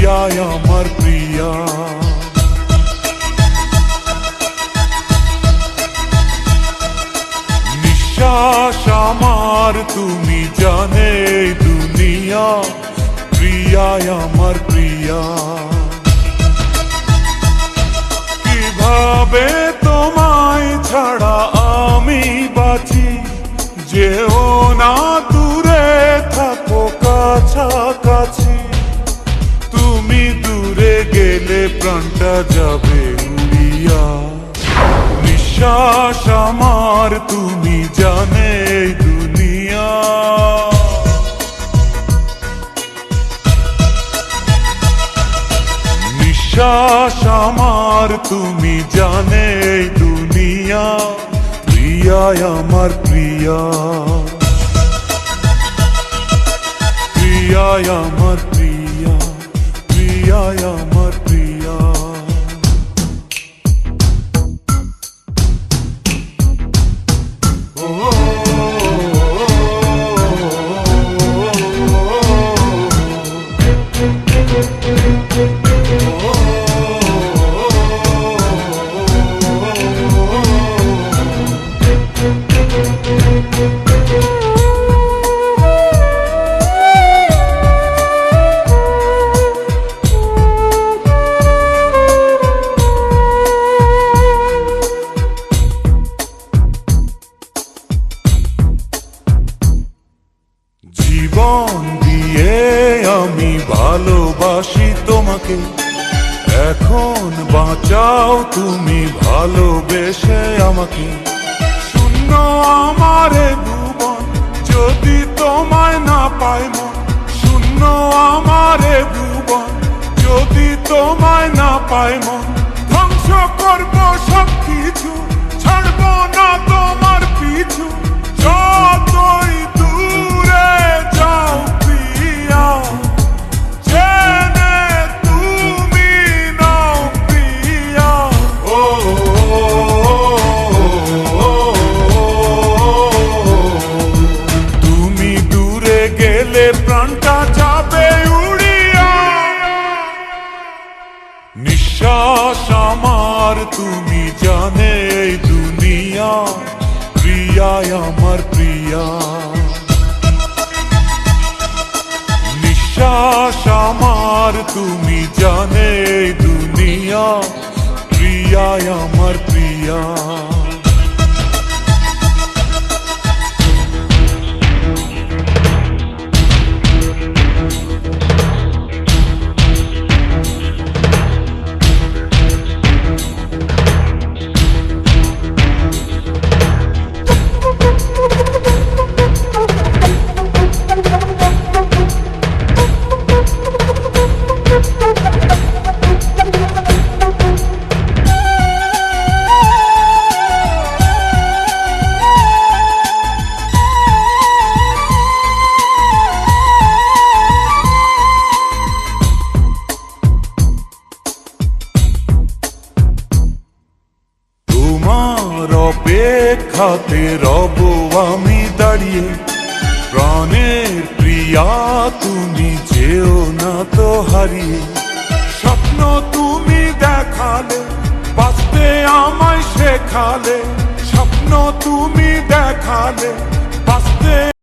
প্রিয়ায় আমার প্রিয়া। নিঃশ্বাস আমার তুমি জানে দুনিয়া, প্রিয়ায় আমার প্রিয়া। কিভাবে তোমায় ছাড়া আমি বাঁচি, যেও না দূরে থাকো কাছাকাছি। তুমি দূরে গেলে প্রাণটা যাবে উড়িয়া। নিঃশ্বাস আমার তুমি জানে দুনিয়া। নিঃশ্বাস আমার তুমি জানে দুনিয়া, প্রিয়ায় আমার প্রিয়া। প্রিয়ায় আমার প্রিয়া, প্রিয়ায় আমার প্রিয়া। জীবন দিয়ে আমি ভালোবাসি তোমাকে, এখন বাঁচাও তুমি ভালোবেসে আমাকে। শূন্য আমারে ভুবন যদি তোমায় না পাই মন, শূন্য আমারে ভুবন যদি তোমায় না পাই মন। ধ্বংস করব সব কিছু, ছাড়বো না তোমার পিছু। যতই দূরে যাও প্রিয়া, জেনে তুমি নাও প্রিয়া। ও তুমি দূরে গেলে প্রাণটা যাবে উড়িয়া। নিঃশ্বাস আমার তুমি জানে দুনিয়া, প্রিয়ায় আমার প্রিয়া। নিঃশ্বাস আমার তুমি জানে দুনিয়া, প্রিয়ায় আমার প্রিয়া। অপেক্ষাতে রব আমি দাঁড়িয়ে, প্রাণের প্রিয়া তুমি যেও না তো হারিয়ে। স্বপ্ন তুমি দেখালে, বাঁচতে আমায় শেখালে। স্বপ্ন তুমি দেখালে, বাঁচতে